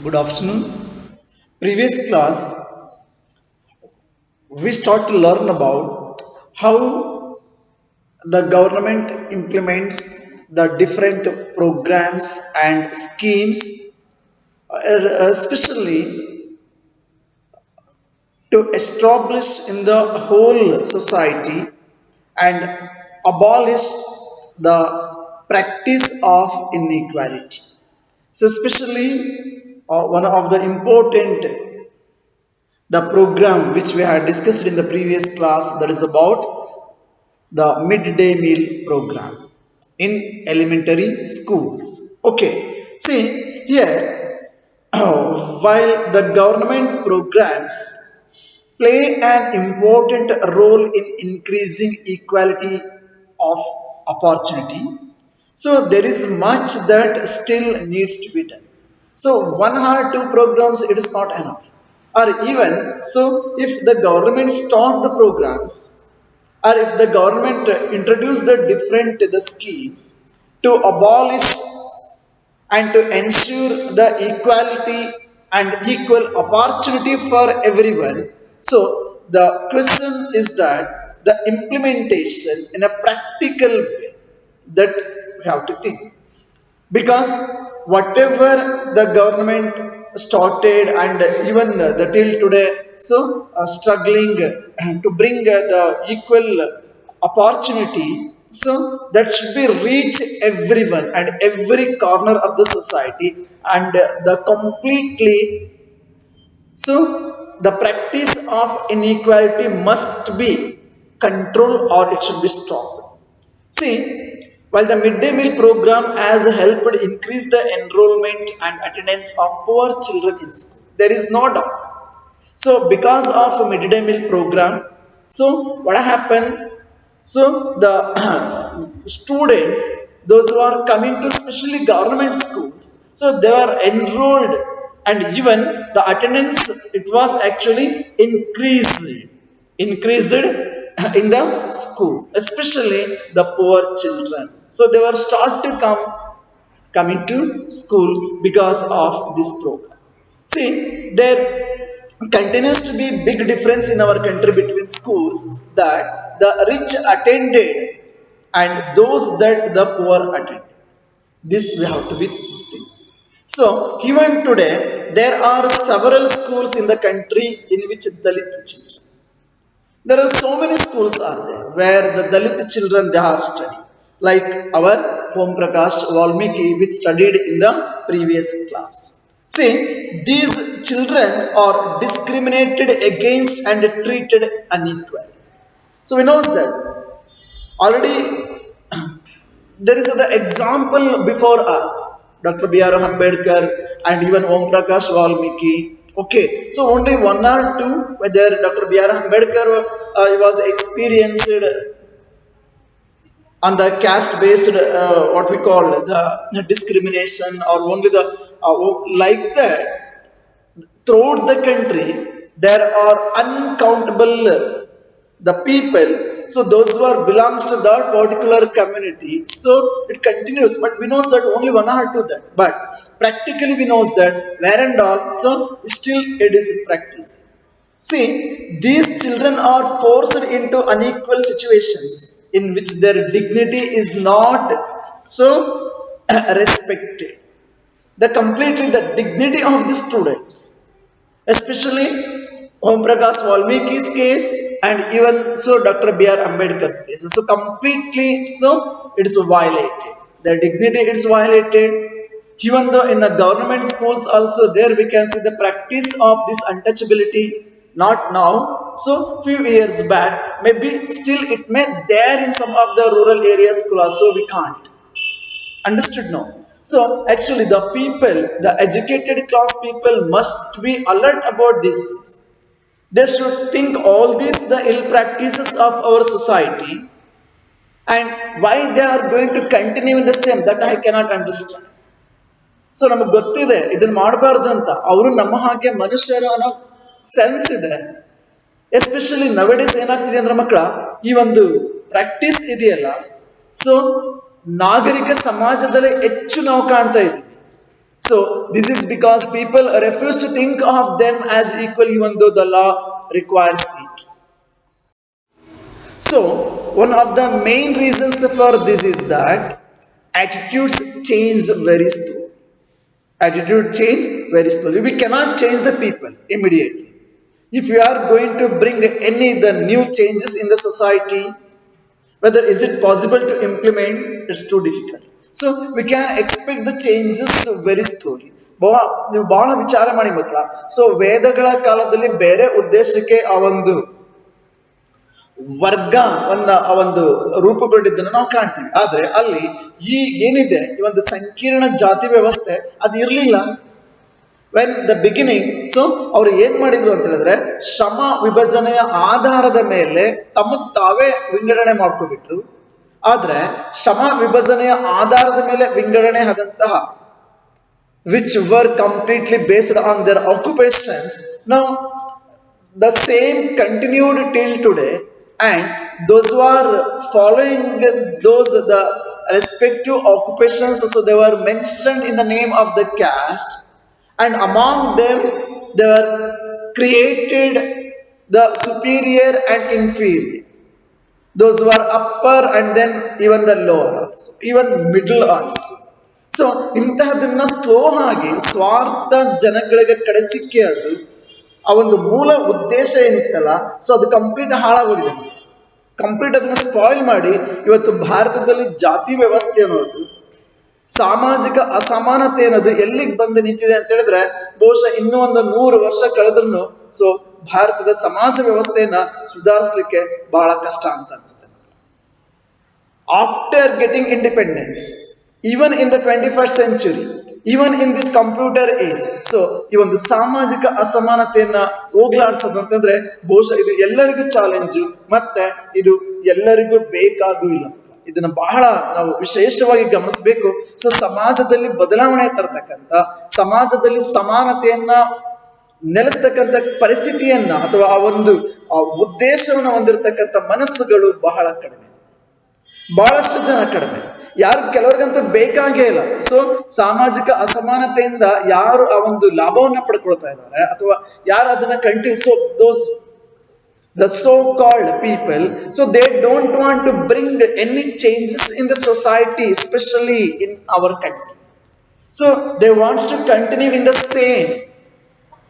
Good afternoon. Previous class, we start to learn about how the government implements the different programs and schemes, especially to establish in the whole society and abolish the practice of inequality. So, especially one of the important the program which we had discussed in the previous class, that is about the midday meal program in elementary schools. Okay, see here, while the government programs play an important role in increasing equality of opportunity, so there is much that still needs to be done. So one or two programs it is not enough. Or even so, if the government start the programs, or if the government introduce the different the schemes to abolish and to ensure the equality and equal opportunity for everyone. So the question is that the implementation in a practical way that we have to think, because whatever the government started and even the till today, so struggling to bring the equal opportunity, so that should be reach everyone and every corner of the society, and the completely, so the practice of inequality must be controlled or it should be stopped. See, while the midday meal program has helped increase the enrollment and attendance of poor children in school, there is no doubt. So, because of midday meal program, so what happened? So the students, those who are coming to especially government schools, so they are enrolled, and even the attendance it was actually increased in the school, especially the poor children. So they were start to coming to school because of this program. See, there continues to be big difference in our country between schools that the rich attended and those that the poor attended. This we have to be think. So even today there are several schools in the country in which Dalit children. There are so many schools are there where the Dalit children they are studying. Like our Om Prakash Valmiki, which studied in the previous class. See, these children are discriminated against and treated unequally. So we know that already there is the example before us, Dr. B.R. Ambedkar and even Om Prakash Valmiki. Okay, so only one or two, whether Dr. B.R. Ambedkar was experienced on the caste based what we call the discrimination, or only the like that throughout the country there are uncountable the people, so those who are belongs to that particular community, so it continues, but we knows that only one or two that, but practically we knows that where and all, so still it is practice. See, these children are forced into unequal situations in which their dignity is not so respected, the completely the dignity of the students, especially Om Prakash Valmiki's case and even so Dr. B.R. Ambedkar's case. So completely, so it is violated. Their dignity is violated. Even though in the government schools also there we can see the practice of this untouchability. Not now. So few years back, maybe still it may there in some of the rural areas also we can't. Understood now? So actually the people, the educated class people must be alert about these things. They should think all these the ill practices of our society, and why they are going to continue in the same, that I cannot understand. So ನಮಗೆ ಗೊತ್ತಿದೆ ಇದನ್ನ ಮಾಡಬಾರ್ದು ಅಂತ, ಅವರು ನಮ್ಮ ಹಾಗೆ ಮನುಷ್ಯರು ಅನ್ನೋ ಸೆನ್ಸ್ ಇದೆ. ಎಸ್ಪೆಷಲಿ ನವೆಡೇಸ್ ಏನಾಗ್ತಿದೆ ಅಂದ್ರೆ ಮಕ್ಕಳ ಈ ಒಂದು ಪ್ರಾಕ್ಟೀಸ್ ಇದೆಯಲ್ಲ, ಸೊ ನಾಗರಿಕ ಸಮಾಜದಲ್ಲಿ ಹೆಚ್ಚು ನಾವು ಕಾಣ್ತಾ ಇದ್ದೀವಿ. So this is because people refuse to think of them as equal even though the law requires it. So one of the main reasons for this is that attitudes change very slowly. Attitude change very slowly. We cannot change the people immediately. If you are going to bring any the new changes in the society, whether is it possible to implement, it's too difficult. So we can expect the changes very slowly. ನೀವು ಬಹಳ ವಿಚಾರ ಮಾಡಿ ಮಕ್ಕಳ. So ವೇದಗಳ ಕಾಲದಲ್ಲಿ ಬೇರೆ ಉದ್ದೇಶಕ್ಕೆ ಆ ಒಂದು ವರ್ಗ ಆ ಒಂದು ರೂಪುಗೊಂಡಿದ್ದನ್ನು ನಾವು ಕಾಣ್ತೀವಿ. ಆದ್ರೆ ಅಲ್ಲಿ ಈ ಏನಿದೆ ಈ ಒಂದು ಸಂಕೀರ್ಣ ಜಾತಿ ವ್ಯವಸ್ಥೆ ಅದು ಇರಲಿಲ್ಲ. ವೆನ್ ದ ಬಿಗಿನಿಂಗ್, ಸೊ ಅವ್ರು ಏನ್ ಮಾಡಿದ್ರು ಅಂತ ಹೇಳಿದ್ರೆ ಶ್ರಮ ವಿಭಜನೆಯ ಆಧಾರದ ಮೇಲೆ ತಮಗ್ ತಾವೇ ವಿಂಗಡಣೆ ಮಾಡ್ಕೊಬಿಟ್ರು. ಆದ್ರೆ ಶ್ರಮ ವಿಭಜನೆಯ ಆಧಾರದ ಮೇಲೆ ವಿಂಗಡಣೆ ಆದಂತಹ which were completely based on their occupations, now the same continued till today, and those who are following those the respective occupations, so they were mentioned in the name of the caste, and among them they were created the superior and inferior, those who are upper and then even the lower also, even middle also. So ಇಂತಹದನ್ನ slow ಆಗಿ ಸ್ವಾರ್ಥ ಜನಗಳಿಗೆ ಕಡೆ ಸಿಕ್ಕಿ ಅದು ಆ ಒಂದು ಮೂಲ ಉದ್ದೇಶ ಏನಿತ್ತಲ್ಲ, ಸೊ ಅದು ಕಂಪ್ಲೀಟ್ ಹಾಳಾಗೋಗಿದೆ. ಕಂಪ್ಲೀಟ್ ಅದನ್ನ ಸ್ಪಾಯಿಲ್ ಮಾಡಿ ಇವತ್ತು ಭಾರತದಲ್ಲಿ ಜಾತಿ ವ್ಯವಸ್ಥೆ ಅನ್ನೋದು, ಸಾಮಾಜಿಕ ಅಸಮಾನತೆ ಅನ್ನೋದು ಎಲ್ಲಿಗೆ ಬಂದು ನಿಂತಿದೆ ಅಂತ ಹೇಳಿದ್ರೆ ಬಹುಶಃ ಇನ್ನೂ ಒಂದು 100 ವರ್ಷ ಕಳೆದ್ರೂ ಸೊ ಭಾರತದ ಸಮಾಜ ವ್ಯವಸ್ಥೆಯನ್ನ ಸುಧಾರಿಸಲಿಕ್ಕೆ ಬಹಳ ಕಷ್ಟ ಅಂತ ಅನ್ಸುತ್ತೆ. After getting independence, even in the 21st century, even in this computer age, so ಈ ಒಂದು ಸಾಮಾಜಿಕ ಅಸಮಾನತೆಯನ್ನ ಹೋಗ್ಲಾಡ್ಸೋದು ಅಂತಂದ್ರೆ ಬಹುಶಃ ಇದು ಎಲ್ಲರಿಗೂ ಚಾಲೆಂಜು, ಮತ್ತೆ ಇದು ಎಲ್ಲರಿಗೂ ಬೇಕಾಗೂ ಇಲ್ಲ. ಇದನ್ನ ಬಹಳ ನಾವು ವಿಶೇಷವಾಗಿ ಗಮನಿಸಬೇಕು. ಸೊ ಸಮಾಜದಲ್ಲಿ ಬದಲಾವಣೆ ತರ್ತಕ್ಕಂಥ, ಸಮಾಜದಲ್ಲಿ ಸಮಾನತೆಯನ್ನ ನೆಲೆಸ್ತಕ್ಕಂಥ ಪರಿಸ್ಥಿತಿಯನ್ನ ಅಥವಾ ಆ ಒಂದು ಉದ್ದೇಶವನ್ನು ಹೊಂದಿರತಕ್ಕಂಥ ಮನಸ್ಸುಗಳು ಬಹಳ ಕಡಿಮೆ, ಬಹಳಷ್ಟು ಜನ ಕಡಿಮೆ. ಯಾರು ಕೆಲವರಿಗಂತೂ ಬೇಕಾಗೇ ಇಲ್ಲ. ಸೊ ಸಾಮಾಜಿಕ ಅಸಮಾನತೆಯಿಂದ ಯಾರು ಆ ಒಂದು ಲಾಭವನ್ನ ಪಡ್ಕೊಳ್ತಾ ಇದ್ದಾರೆ ಅಥವಾ ಯಾರು ಅದನ್ನ continue, so those the so-called people, so they don't want to bring any changes in the society, especially in our country. So they wants to continue in the same.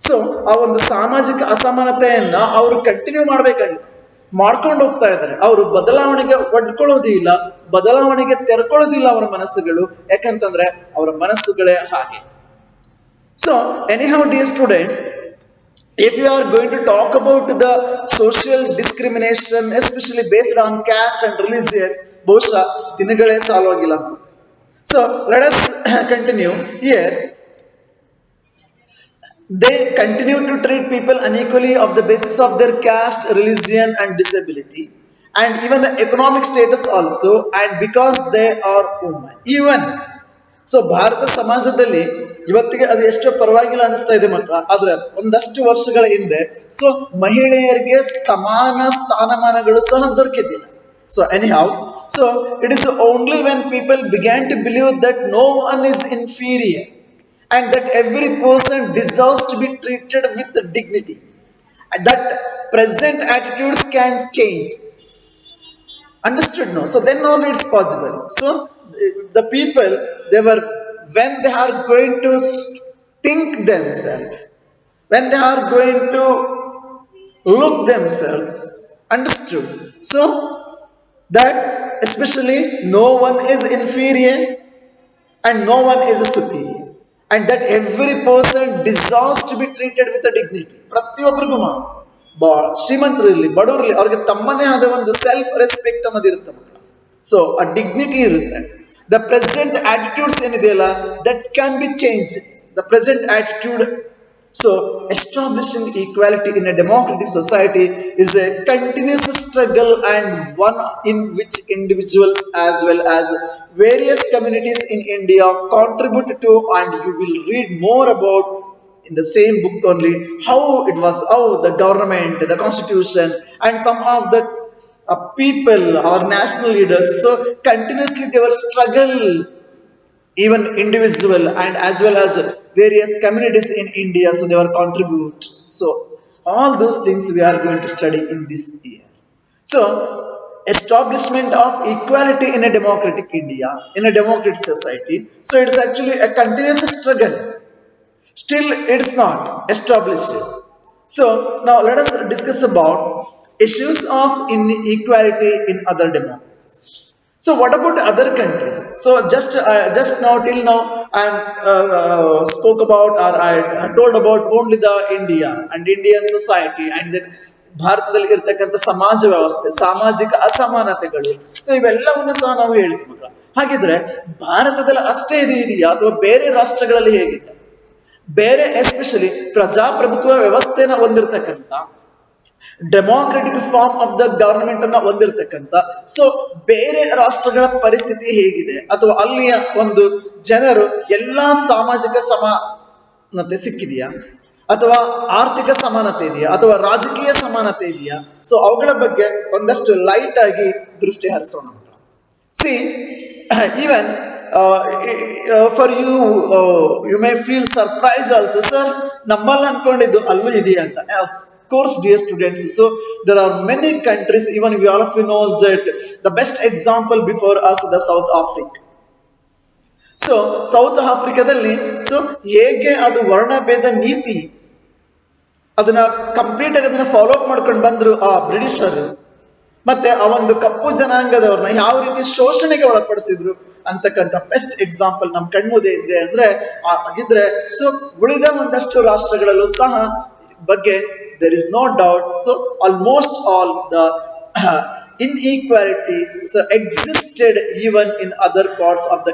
So ಆ ಒಂದು ಸಾಮಾಜಿಕ ಅಸಮಾನತೆಯನ್ನ ಅವರು ಕಂಟಿನ್ಯೂ ಮಾಡಬೇಕಾಗಿದೆ, ಮಾಡ್ಕೊಂಡು ಹೋಗ್ತಾ ಇದ್ದಾರೆ. ಅವರು ಬದಲಾವಣೆಗೆ ಒಡ್ಕೊಳ್ಳೋದು ಇಲ್ಲ, ಬದಲಾವಣೆಗೆ ತೆರ್ಕೊಳ್ಳೋದಿಲ್ಲ ಅವರ ಮನಸ್ಸುಗಳು. ಯಾಕಂತಂದ್ರೆ ಅವರ ಮನಸ್ಸುಗಳೇ ಹಾಗೆ. So anyhow dear students, if you are going to talk about the social discrimination especially based on caste and religion, ಬಹುಶಃ ದಿನಗಳೇ ಸಾಲುವಾಗಿಲ್ಲ ಅನ್ಸುತ್ತೆ. So let us continue here. They continue to treat people unequally of the basis of their caste, religion and disability, and even the economic status also, and because they are women even. So Bharat ಸಮಾಜದಲ್ಲಿ ಇವತ್ತಿಗೆ ಅದು ಎಷ್ಟೋ ಪರವಾಗಿಲ್ಲ ಅನಿಸ್ತಾ ಇದೆ ಮಕ್ಕಳ. ಆದ್ರೆ ಒಂದಷ್ಟು ವರ್ಷಗಳ ಹಿಂದೆ ಸೊ ಮಹಿಳೆಯರಿಗೆ ಸಮಾನ ಸ್ಥಾನಮಾನಗಳು ಸಹ ದೊರಕಿದ್ದಿಲ್ಲ. So anyhow, so it is only when people began to believe that no one is inferior and that every person deserves to be treated with dignity, and that present attitudes can change. Understood? No? So then only it's possible. So the people, they were, when they are going to think themselves, when they are going to look themselves, understood? So that especially no one is inferior and no one is superior, and that every person deserves to be treated with a dignity. ಪ್ರತಿಯೊಬ್ಬರಿಗೂ ಶ್ರೀಮಂತರು ಇರಲಿ ಬಡವರು ಇರಲಿ ಅವ್ರಿಗೆ ತಮ್ಮದೇ ಆದ ಒಂದು self respect ಅನ್ನೋದು ಇರುತ್ತೆ ಮಕ್ಕಳ. ಸೊ ಆ ಡಿಗ್ನಿಟಿ ಇರುತ್ತೆ. ದ ಪ್ರೆಸೆಂಟ್ ಆಟಿಟ್ಯೂಡ್ಸ್ ಏನಿದೆಯಲ್ಲ that can be change. The present attitude, so establishing equality in a democratic society is a continuous struggle, and one in which individuals as well as various communities in India contribute to, and you will read more about in the same book only how it was, how the government, the constitution and some of the people or national leaders, so continuously they were struggle even individual and as well as various communities in India, so they were contribute. So all those things we are going to study in this year. So establishment of equality in a democratic India, in a democratic society. So it's actually a continuous struggle. Still, it's not established. So now let us discuss about issues of inequality in other democracies. So what about other countries? So just now till now I spoke about or I told about only the India and Indian society and then ಭಾರತದಲ್ಲಿ ಇರ್ತಕ್ಕಂಥ ಸಮಾಜ ವ್ಯವಸ್ಥೆ ಸಾಮಾಜಿಕ ಅಸಮಾನತೆಗಳು so ಇವೆಲ್ಲವನ್ನು ಸಹ ನಾವು ಹೇಳಿದ್ವಿ ಮಕ್ಕಳ. ಹಾಗಿದ್ರೆ ಭಾರತದಲ್ಲಿ ಅಷ್ಟೇ ಇದು ಇದೆಯಾ ಅಥವಾ ಬೇರೆ ರಾಷ್ಟ್ರಗಳಲ್ಲಿ ಹೇಗಿದೆ? ಬೇರೆ ಎಸ್ಪೆಷಲಿ ಪ್ರಜಾಪ್ರಭುತ್ವ ವ್ಯವಸ್ಥೆನ ಹೊಂದಿರತಕ್ಕಂಥ democratic form of the government ಅನ್ನ ಹೊಂದಿರತಕ್ಕಂಥ ಸೊ ಬೇರೆ ರಾಷ್ಟ್ರಗಳ ಪರಿಸ್ಥಿತಿ ಹೇಗಿದೆ ಅಥವಾ ಅಲ್ಲಿಯ ಒಂದು ಜನರು ಎಲ್ಲಾ ಸಾಮಾಜಿಕ ಸಮಾನತೆ ಸಿಕ್ಕಿದೆಯಾ ಅಥವಾ ಆರ್ಥಿಕ ಸಮಾನತೆ ಇದೆಯಾ ಅಥವಾ ರಾಜಕೀಯ ಸಮಾನತೆ ಇದೆಯಾ? ಸೊ ಅವುಗಳ ಬಗ್ಗೆ ಒಂದಷ್ಟು ಲೈಟ್ ಆಗಿ ದೃಷ್ಟಿ ಹರಿಸೋಣ. See even for you you may feel surprise also sir ನಮ್ಮಲ್ಲಿ ಅನ್ಕೊಂಡಿದ್ದು ಅಲ್ಲೂ ಇದೆಯಾ ಅಂತ. Course, dear students, so there are many countries, even we all of you knows that the best example before us the South Africa. So South Africaದಲ್ಲಿ so ಹೇಗೆ ಅದು ವರ್ಣಭೇದ ನೀತಿ ಅದನ್ನ ಕಂಪ್ಲೀಟ್ ಆಗಿ ಅದನ್ನ ಫಾಲೋ ಅಪ್ ಮಾಡ್ಕೊಂಡು ಬಂದ್ರು ಆ ಬ್ರಿಟಿಷರು, ಮತ್ತೆ ಆ ಒಂದು ಕಪ್ಪು ಜನಾಂಗದವ್ರನ್ನ ಯಾವ ರೀತಿ ಶೋಷಣೆಗೆ ಒಳಪಡಿಸಿದ್ರು ಅಂತಕ್ಕಂಥ ಬೆಸ್ಟ್ ಎಕ್ಸಾಂಪಲ್ ನಮ್ ಕಣ್ಮುದೆ ಇದೆ ಅಂದ್ರೆ ಆಗಿದ್ರೆ ಸೊ ಉಳಿದ ಒಂದಷ್ಟು ರಾಷ್ಟ್ರಗಳಲ್ಲೂ ಸಹ ಬಗ್ಗೆ there is no doubt. So almost all the inequalities so existed even in other parts of the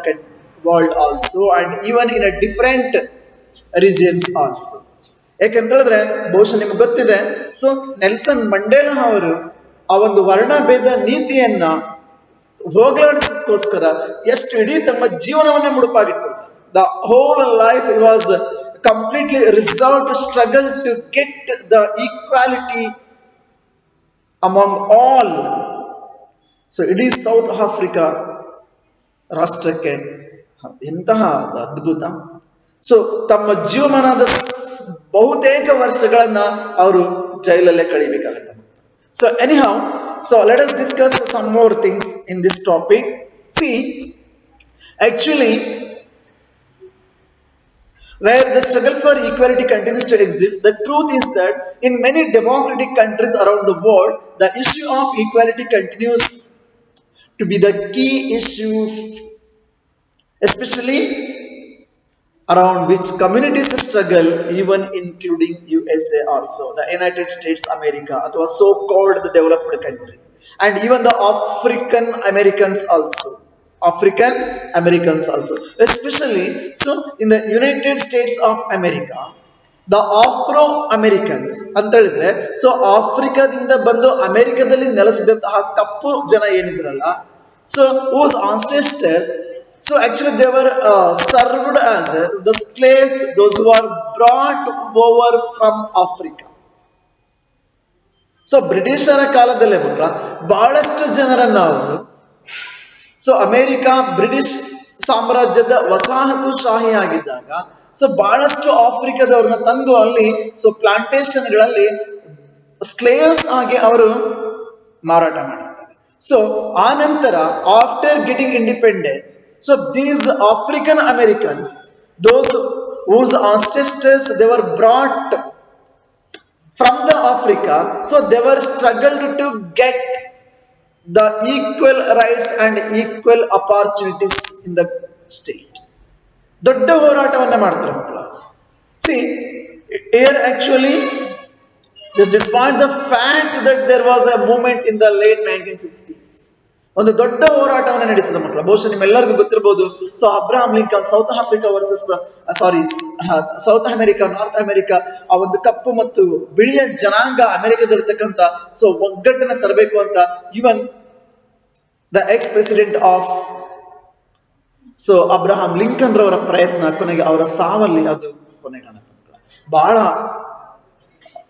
world also and even in a different regions also. ಯಾಕೆಂತ ಹೇಳಿದ್ರೆ ಬಹುಶಃ ನಿಮ್ಗೆ ಗೊತ್ತಿದೆ ಸೊ ನೆಲ್ಸನ್ ಮಂಡೇಲಾ ಅವರು ಆ ಒಂದು ವರ್ಣಭೇದ ನೀತಿಯನ್ನ ಹೋಗಲಾಡಿಸೋದಕ್ಕೋಸ್ಕರ ಎಷ್ಟು ಇಡೀ ತಮ್ಮ ಜೀವನವನ್ನೇ ಮುಡುಪಾಗಿಟ್ಕೊಳ್ತಾರೆ. The whole life it was completely resolved to struggle to get the equality among all. So ಇಡೀ ಸೌತ್ ಆಫ್ರಿಕಾ ರಾಷ್ಟ್ರಕ್ಕೆ ಎಂತಹ ಅದ್ಭುತ. ಸೊ ತಮ್ಮ ಜೀವಮಾನದ ಬಹುತೇಕ ವರ್ಷಗಳನ್ನ ಅವರು ಜೈಲಲ್ಲೇ ಕಳಿಬೇಕಾಗತ್ತೆ. So anyhow, so let us discuss some more things in this topic. See, actually, where the struggle for equality continues to exist, the truth is that in many democratic countries around the world, the issue of equality continues to be the key issue, especially around which communities struggle, even including USA also, the United States America, or so-called the developed country, and even the African Americans also. African Americans also, especially so in the United States of America, the Afro Americans ಅಂತ ಹೇಳಿದ್ರೆ so ಆಫ್ರಿಕಾದಿಂದ ಬಂದು ಅಮೆರಿಕದಲ್ಲಿ ನೆಲೆಸಿದಂತಹ ಕಪ್ಪು ಜನ ಏನಿದ್ರಲ್ಲ so whose ancestors so actually they were served as the slaves, those who are brought over from Africa. So ಬ್ರಿಟಿಷರ ಕಾಲದಲ್ಲೇ ಮಕ್ಕಳ ಬಹಳಷ್ಟು ಜನರನ್ನ ಅವರು ಸೊ ಅಮೆರಿಕ ಬ್ರಿಟಿಷ್ ಸಾಮ್ರಾಜ್ಯದ ವಸಾಹತುಶಾಹಿ ಆಗಿದ್ದಾಗ ಸೊ ಬಹಳಷ್ಟು ಆಫ್ರಿಕಾದವ್ರನ್ನ ತಂದು ಅಲ್ಲಿ ಸೊ ಪ್ಲಾಂಟೇಶನ್ಗಳಲ್ಲಿ ಸ್ಲೇವ್ಸ್ ಆಗಿ ಅವರು ಮಾರಾಟ ಮಾಡಿದ್ದಾರೆ. ಸೊ ಆ ನಂತರ after getting independence so these African Americans those whose ancestors they were brought from the Africa, so they were struggled to get the equal rights and equal opportunities in the state. ದೊಡ್ಡ ಹೋರಾಟವನ್ನ ಮಾಡ್ತಾರೆ ಮಕ್ಕಳ. See, here actually, despite the fact that there was a movement in the late 1950s, ಒಂದು ದೊಡ್ಡ ಹೋರಾಟವನ್ನ ನಡೀತದೆ ಮಕ್ಕಳ. ಬಹುಶಃ ನಿಮ್ಮೆಲ್ಲರಿಗೂ ಗೊತ್ತಿರಬಹುದು. So Abraham Lincoln South Africa versus South America North America ಆ ಒಂದು ಕಪ್ಪು ಮತ್ತು ಬಿಳಿಯ ಜನಾಂಗ ಅಮೆರಿಕದಲ್ಲಿರ್ತಕ್ಕಂಥ ಸೊ ಒಗ್ಗಟ್ಟನ್ನ ತರಬೇಕು ಅಂತ even the X president of so Abraham Lincoln ರವರ ಪ್ರಯತ್ನ ಕೊನೆಗೆ ಅವರ ಸಾವಲ್ಲಿ ಅದು ಕೊನೆಗಾಣುತ್ತೆ. ಬಹಳ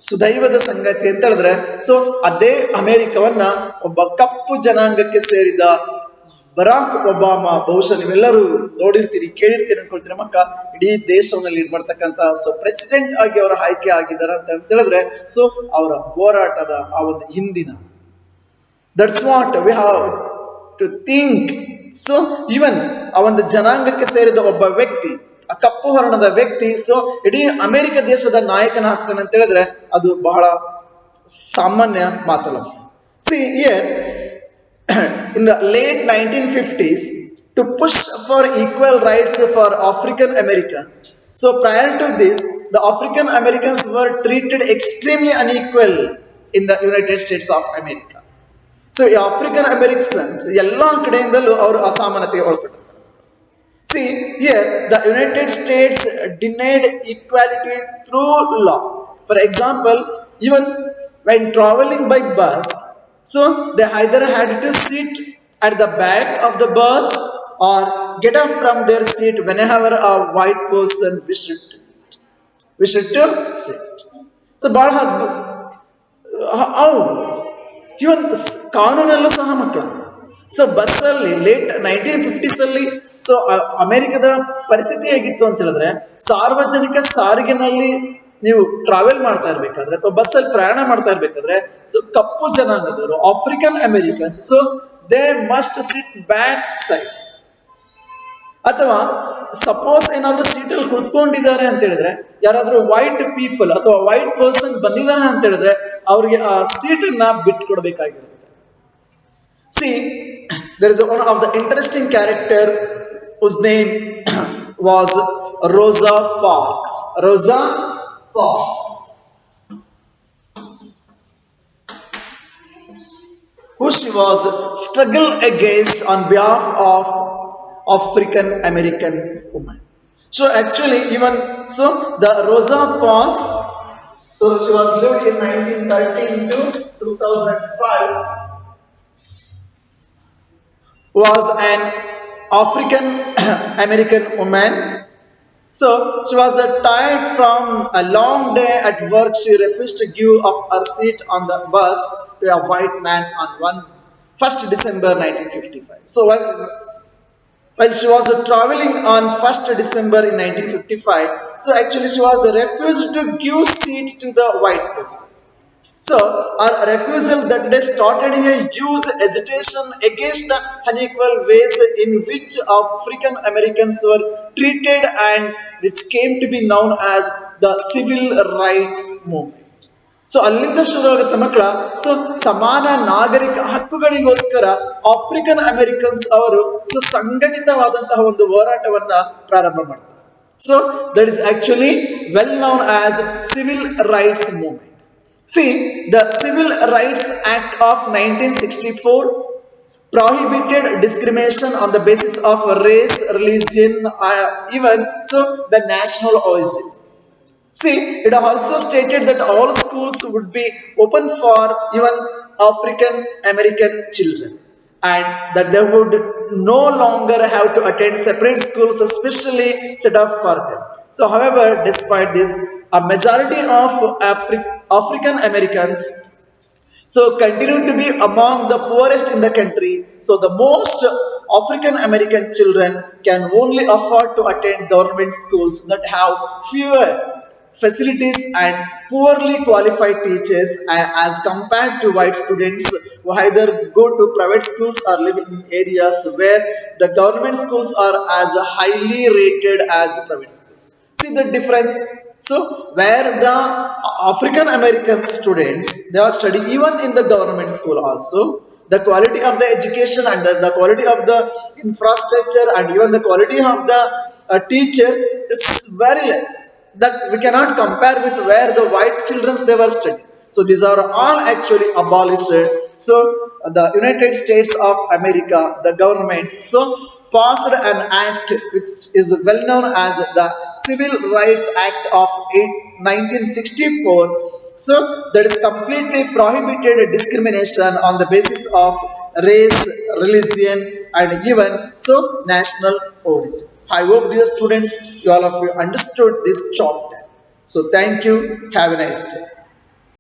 ಸುದೈವದ ಸಂಗತಿ ಅಂತ ಹೇಳಿದ್ರೆ ಸೊ ಅದೇ ಅಮೆರಿಕವನ್ನ ಒಬ್ಬ ಕಪ್ಪು ಜನಾಂಗಕ್ಕೆ ಸೇರಿದ ಬರಾಕ್ ಒಬಾಮಾ ಬಹುಶಃ ನೀವೆಲ್ಲರೂ ನೋಡಿರ್ತೀರಿ ಕೇಳಿರ್ತೀರಿ ಅನ್ಕೊಳ್ತೀರಿ ಮಕ್ಕ ಇಡೀ ದೇಶವನ್ನು ಲೀಡ್ ಮಾಡ್ತಕ್ಕಂತ ಸೊ ಪ್ರೆಸಿಡೆಂಟ್ ಆಗಿ ಅವರು ಆಯ್ಕೆ ಆಗಿದ್ದಾರೆ ಅಂತ ಹೇಳಿದ್ರೆ ಸೊ ಅವರ ಹೋರಾಟದ ಆ ಒಂದು ಹಿಂದಿನ that's what we have to think. So even ಆ ಒಂದು ಜನಾಂಗಕ್ಕೆ ಸೇರಿದ ಒಬ್ಬ ವ್ಯಕ್ತಿ ಆ ಕಪ್ಪು ವರ್ಣದ ವ್ಯಕ್ತಿ ಸೊ ಇಡೀ ಅಮೆರಿಕ ದೇಶದ ನಾಯಕನಾಗ್ತಾನೆ ಅಂತ ಹೇಳಿದ್ರೆ ಅದು ಬಹಳ ಸಾಮಾನ್ಯ ಮಾತಲ್ಲ. See here in the late 1950s to push for equal rights for African Americans. So prior to this, the African Americans were treated extremely unequal in the United States of America. So African Americans ಎಲ್ಲ ಕಡೆಯಿಂದಲೂ ಅವರು ಅಸಮಾನತೆಗೆ ಒಳಪಟ್ಟಿರ್ತಾರೆ. See here the United States denied equality through law. For example, even when traveling by bus, so they either had to sit at the back of the bus or get up from their seat whenever a white person wished to sit. So ಬಹಳ ಅವು ಇವನ್ ಕಾನೂನಲ್ಲೂ ಸಹ ಮಕ್ಕಳು. So ಬಸ್ಸಲ್ಲಿ late 1950s ಅಲ್ಲಿ so ಅಮೆರಿಕದ ಪರಿಸ್ಥಿತಿ ಹೇಗಿತ್ತು ಅಂತ ಹೇಳಿದ್ರೆ ಸಾರ್ವಜನಿಕ ಸಾರಿಗೆನಲ್ಲಿ ನೀವು ಟ್ರಾವೆಲ್ ಮಾಡ್ತಾ ಇರ್ಬೇಕಾದ್ರೆ ಅಥವಾ ಬಸ್ಸಲ್ಲಿ ಪ್ರಯಾಣ ಮಾಡ್ತಾ ಇರ್ಬೇಕಾದ್ರೆ ಸೊ ಕಪ್ಪು ಜನಾಂಗದವರು African Americans so they must sit back side. ಅಥವಾ ಸಪೋಸ್ ಏನಾದ್ರೂ ಸೀಟಲ್ಲಿ ಕುತ್ಕೊಂಡಿದ್ದಾರೆ ಅಂತ ಹೇಳಿದ್ರೆ ಯಾರಾದ್ರೂ ವೈಟ್ ಪೀಪಲ್ ಅಥವಾ ವೈಟ್ ಪರ್ಸನ್ ಬಂದಿದ್ದಾರೆ ಅಂತ ಹೇಳಿದ್ರೆ ಅವ್ರಿಗೆ ಆ ಸೀಟನ್ನ ಬಿಟ್ಕೊಡ್ಬೇಕಾಗಿರುತ್ತೆ. See there is one of the interesting character whose name was Rosa Parks. Rosa Parks, who she was struggle against on behalf of African American women. So actually even so the Rosa Parks, so she was lived in 1913 to 2005, was an African American woman. So she was tired from a long day at work. She refused to give up her seat on the bus to a white man on 1st December 1955. So while she was traveling on 1st December in 1955, so actually she was refused to give seat to the white person. So our refusal that day started a huge agitation against the unequal ways in which African Americans were treated and which came to be known as the civil rights movement. So ಅಲ್ಲಿಂದ ಶುರು ಆಗುತ್ತೆ ಮಕ್ಕಳ. So ಸಮಾನ ನಾಗರಿಕ ಹಕ್ಕುಗಳಿಗೋಸ್ಕರ African Americans ಅವರು so ಸಂಘಟಿತವಾದಂತಹ ಒಂದು ಹೋರಾಟವನ್ನ ಪ್ರಾರಂಭ ಮಾಡ್ತಾರೆ. So that is actually well known as civil rights movement. See, the Civil Rights Act of 1964 prohibited discrimination on the basis of race, religion, even so the national origin. See, it also stated that all schools would be open for even African American children and that they would no longer have to attend separate schools especially set up for them. So however, despite this, a majority of African Americans so continue to be among the poorest in the country. So the most African American children can only afford to attend government schools that have fewer facilities and poorly qualified teachers as compared to white students who either go to private schools or live in areas where the government schools are as highly rated as private schools. See the difference. So where the African American students they are studying even in the government school also, the quality of the education and the quality of the infrastructure and even the quality of the teachers is very less that we cannot compare with where the white children they were studying. So these are all actually abolished. So the United States of America, the government so passed an act which is well known as the Civil Rights Act of 1964. So that is completely prohibited discrimination on the basis of race, religion and even so national origin. I hope dear students, you all of you understood this chapter. So thank you. Have a nice day.